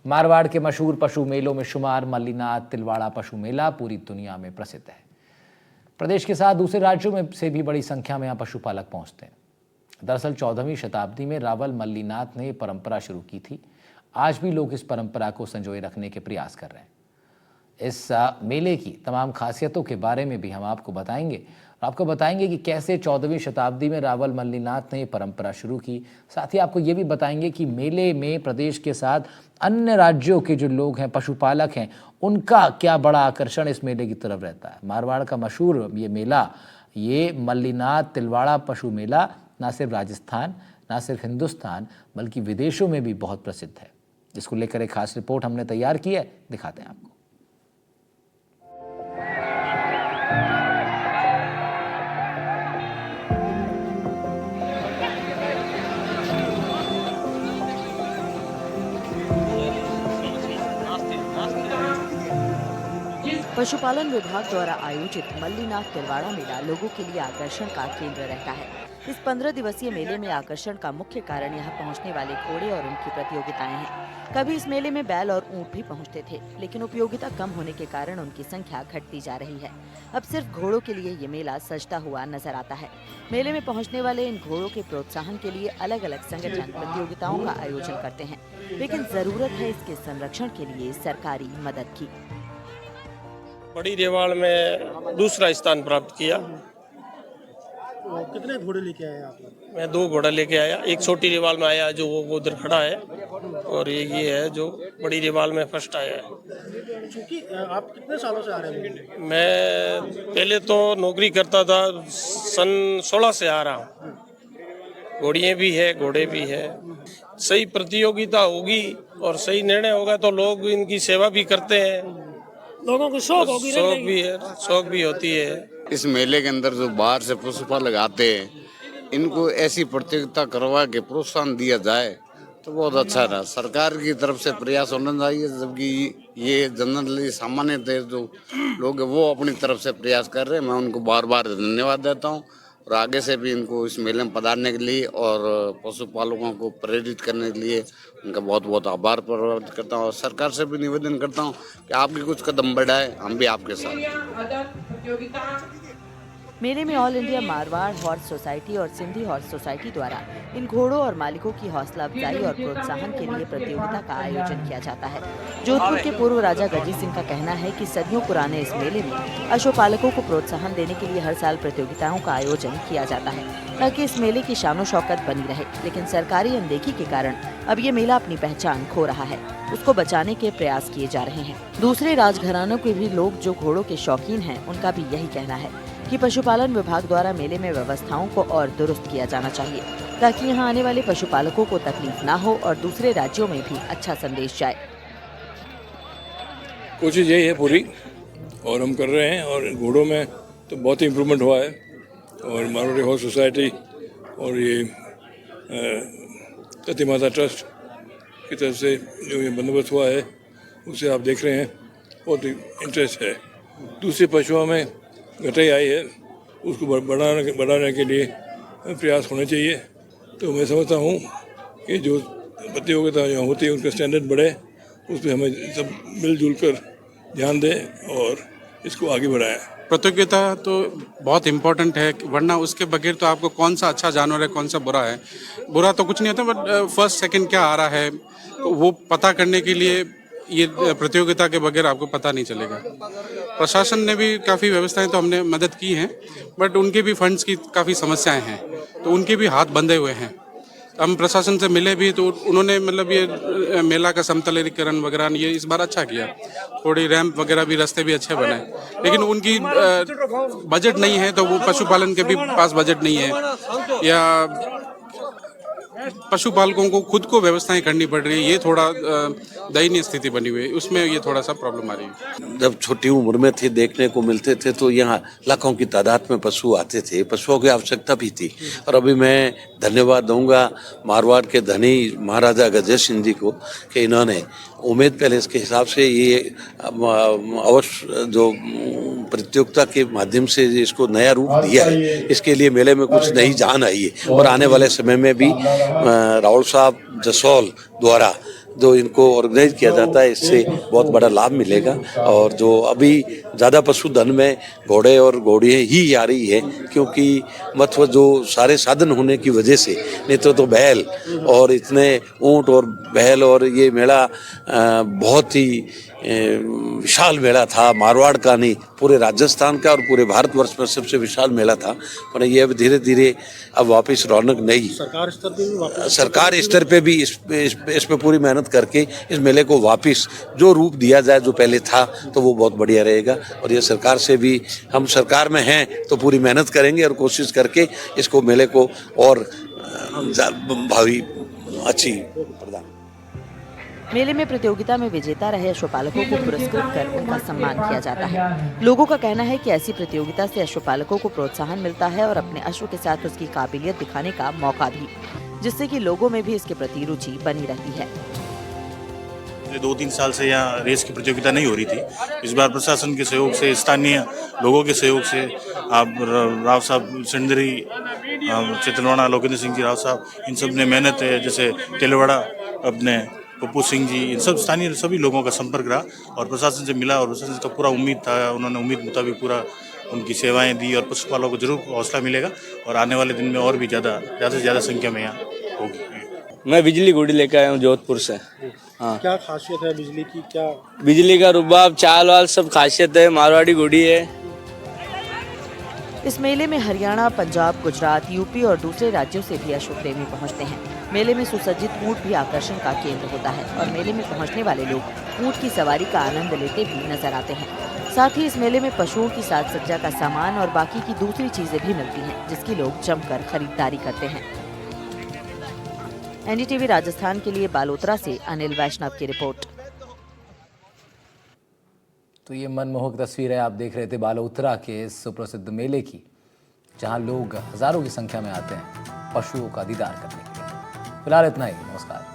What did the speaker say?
मारवाड़ के मशहूर पशु मेलों में शुमार मल्लीनाथ तिलवाड़ा पशु मेला पूरी दुनिया में प्रसिद्ध है। प्रदेश के साथ दूसरे राज्यों में से भी बड़ी संख्या में यहाँ पशुपालक पहुंचते हैं। दरअसल 14वीं शताब्दी में रावल मल्लीनाथ ने ये परंपरा शुरू की थी। आज भी लोग इस परंपरा को संजोए रखने के प्रयास कर रहे हैं। इस मेले की तमाम खासियतों के बारे में भी हम आपको बताएंगे और आपको बताएंगे कि कैसे 14वीं शताब्दी में रावल मल्लीनाथ ने ये परंपरा शुरू की। साथ ही आपको ये भी बताएंगे कि मेले में प्रदेश के साथ अन्य राज्यों के जो लोग हैं, पशुपालक हैं, उनका क्या बड़ा आकर्षण इस मेले की तरफ रहता है। मारवाड़ का मशहूर ये मेला, ये मल्लीनाथ तिलवाड़ा पशु मेला ना सिर्फ राजस्थान, ना सिर्फ हिंदुस्तान, बल्कि विदेशों में भी बहुत प्रसिद्ध है। जिसको लेकर एक खास रिपोर्ट हमने तैयार की है, दिखाते हैं आपको। पशुपालन विभाग द्वारा आयोजित मल्लीनाथ तिलवाड़ा मेला लोगों के लिए आकर्षण का केंद्र रहता है। इस 15 दिवसीय मेले में आकर्षण का मुख्य कारण यहाँ पहुँचने वाले घोड़े और उनकी प्रतियोगिताएं हैं। कभी इस मेले में बैल और ऊंट भी पहुँचते थे, लेकिन उपयोगिता कम होने के कारण उनकी संख्या घटती जा रही है। अब सिर्फ घोड़ों के लिए ये मेला सजता हुआ नजर आता है। मेले में पहुँचने वाले इन घोड़ों के प्रोत्साहन के लिए अलग अलग संगठन प्रतियोगिताओं का आयोजन करते हैं, लेकिन जरूरत है इसके संरक्षण के लिए सरकारी मदद की। बड़ी रेवाड़ में दूसरा स्थान प्राप्त किया। तो कितने घोड़े लेके आए आप? मैं 2 घोड़ा लेके आया। एक छोटी रेवाड़ में आया जो वो उधर खड़ा है, और एक ये है जो बड़ी रेवाड़ में फर्स्ट आया है। क्योंकि आप कितने सालों से आ रहे हैं? मैं पहले तो नौकरी करता था, सन 16 से आ रहा हूँ। घोड़ियाँ भी है, घोड़े भी है। सही प्रतियोगिता होगी और सही निर्णय होगा तो लोग इनकी सेवा भी करते हैं। लोगों को शौक भी है, शौक भी होती है। इस मेले के अंदर जो बाहर से पशुपालक आते हैं, इनको ऐसी प्रतियोगिता करवा के प्रोत्साहन दिया जाए तो बहुत अच्छा रहा। सरकार की तरफ से प्रयास होना चाहिए, जबकि ये जनरली सामान्य जो लोग हैं वो अपनी तरफ से प्रयास कर रहे हैं। मैं उनको बार बार धन्यवाद देता हूँ और आगे से भी इनको इस मेले में पधारने के लिए और पशुपालकों को प्रेरित करने के लिए उनका बहुत बहुत आभार प्रकट करता हूँ। और सरकार से भी निवेदन करता हूँ कि आप भी कुछ कदम बढ़ाएं, हम भी आपके साथ। मेले में all India Marwar horse society और सिंधी हॉर्स सोसाइटी द्वारा इन घोड़ों और मालिकों की हौसला अफजाई और प्रोत्साहन के लिए प्रतियोगिता का आयोजन किया जाता है। जोधपुर के पूर्व राजा गजी सिंह का कहना है कि सदियों पुराने इस मेले में पशुपालकों को प्रोत्साहन देने के लिए हर साल प्रतियोगिताओं का आयोजन किया जाता है, ताकि इस मेले की शानो शौकत बनी रहे। लेकिन सरकारी अनदेखी के कारण अब ये मेला अपनी पहचान खो रहा है। उसको बचाने के प्रयास किए जा रहे हैं। दूसरे राजघरानों के भी लोग जो घोड़ों के शौकीन हैं, उनका भी यही कहना है कि पशुपालन विभाग द्वारा मेले में व्यवस्थाओं को और दुरुस्त किया जाना चाहिए, ताकि यहाँ आने वाले पशुपालकों को तकलीफ ना हो और दूसरे राज्यों में भी अच्छा संदेश जाए। कोशिश यही है पूरी, और हम कर रहे हैं। और घोड़ों में तो बहुत ही इम्प्रूवमेंट हुआ है। और मारवाड़ी हॉर्स सोसाइटी और ये सती माता ट्रस्ट की तरफ से जो ये बंदोबस्त हुआ है, उसे आप देख रहे हैं, बहुत ही इंटरेस्ट है। दूसरे पशुओं में घटाई आई है, उसको बढ़ाने के लिए प्रयास होने चाहिए। तो मैं समझता हूँ कि जो प्रतियोगिता यहाँ होती है उनका स्टैंडर्ड बढ़े, उस पर हमें सब मिलजुल कर ध्यान दें और इसको आगे बढ़ाएं। प्रतियोगिता तो बहुत इम्पोर्टेंट है, वरना उसके बगैर तो आपको कौन सा अच्छा जानवर है, कौन सा बुरा है। बुरा तो कुछ नहीं होता, बट फर्स्ट सेकंड क्या आ रहा है तो वो पता करने के लिए ये प्रतियोगिता के बगैर आपको पता नहीं चलेगा। प्रशासन ने भी काफ़ी व्यवस्थाएं तो हमने मदद की हैं, बट उनके भी फंड्स की काफ़ी समस्याएं हैं, तो उनके भी हाथ बंधे हुए हैं। हम प्रशासन से मिले भी तो उन्होंने मतलब ये मेला का समतलीकरण वगैरह ये इस बार अच्छा किया। थोड़ी रैंप वगैरह भी, रास्ते भी अच्छे बने, लेकिन उनकी बजट नहीं है, तो वो पशुपालन के भी पास बजट नहीं है, या पशुपालकों को खुद को व्यवस्थाएं करनी पड़ रही है। ये थोड़ा दयनीय स्थिति बनी हुई है, उसमें ये थोड़ा सा प्रॉब्लम आ रही है। जब छोटी उम्र में थे, देखने को मिलते थे, तो यहाँ लाखों की तादाद में पशु आते थे, पशुओं की आवश्यकता भी थी। और अभी मैं धन्यवाद दूंगा मारवाड़ के धनी महाराजा गजय सिंह जी को कि इन्होंने उम्मीद पैलेस के हिसाब से ये अवश्य जो प्रतियोगिता के माध्यम से इसको नया रूप दिया है। इसके लिए मेले में कुछ नई जान आई है और आने वाले समय में भी राहुल साहब जसौल द्वारा जो इनको ऑर्गेनाइज किया जाता है इससे बहुत बड़ा लाभ मिलेगा। और जो अभी ज़्यादा पशुधन में घोड़े और घोड़ियाँ ही आ रही है, क्योंकि मतलब जो सारे साधन होने की वजह से, नहीं तो बैल और इतने ऊंट और बैल, और ये मेला बहुत ही विशाल मेला था, मारवाड़ का नहीं पूरे राजस्थान का और पूरे भारतवर्ष में सबसे विशाल मेला था। पर ये अब धीरे धीरे अब वापस रौनक नहीं, सरकार स्तर पे भी वापस सरकार स्तर पे भी इस पे पूरी मेहनत करके इस मेले को वापस जो रूप दिया जाए जो पहले था, तो वो बहुत बढ़िया रहेगा। और ये सरकार से भी, हम सरकार में हैं तो पूरी मेहनत करेंगे और कोशिश करके इसको मेले को और भावी अच्छी प्रदान। मेले में प्रतियोगिता में विजेता रहे अश्वपालकों को पुरस्कृत कर उनका सम्मान किया जाता है। लोगों का कहना है कि ऐसी प्रतियोगिता से अश्वपालकों को प्रोत्साहन मिलता है और अपने अश्व के साथ उसकी काबिलियत दिखाने का मौका भी, जिससे कि लोगों में भी इसके प्रति रुचि बनी रहती है। 2-3 साल से यहाँ रेस की प्रतियोगिता नहीं हो रही थी। इस बार प्रशासन के सहयोग से, स्थानीय लोगों के सहयोग से, आप राव साहब सिंदरी, चितलवाड़ा लोकेंद्र सिंह जी राव साहब, इन सब ने मेहनत है, जैसे तेलवाड़ा अपने पप्पू सिंह जी, इन सब स्थानीय सभी लोगों का संपर्क रहा और प्रशासन से मिला और प्रशासन का पूरा उम्मीद था, उन्होंने उम्मीद मुताबिक पूरा उनकी सेवाएं दी और पशुपालकों को जरूर हौसला मिलेगा और आने वाले दिन में और भी ज़्यादा से ज़्यादा संख्या में यहाँ होगी। मैं बिजली घोड़ी लेकर आया हूँ जोधपुर से। हाँ, क्या खासियत है बिजली की? क्या बिजली का रुबाब, चाल वाल सब खासियत है, मारवाड़ी घोड़ी है। इस मेले में हरियाणा, पंजाब, गुजरात, यूपी और दूसरे राज्यों से भी अश्व प्रेमी पहुंचते हैं। मेले में सुसज्जित ऊंट भी आकर्षण का केंद्र होता है और मेले में पहुंचने वाले लोग ऊंट की सवारी का आनंद लेते भी नजर आते हैं। साथ ही इस मेले में पशुओं की साज सज्जा का सामान और बाकी की दूसरी चीजें भी मिलती हैं, जिसकी लोग जमकर खरीदारी करते हैं। एनडीटीवी राजस्थान के लिए बालोतरा से अनिल वैष्णव की रिपोर्ट। तो ये मनमोहक तस्वीर है, आप देख रहे थे बालोतरा के सुप्रसिद्ध मेले की, जहां लोग हजारों की संख्या में आते हैं पशुओं का दीदार करने के लिए। फिलहाल इतना ही, नमस्कार।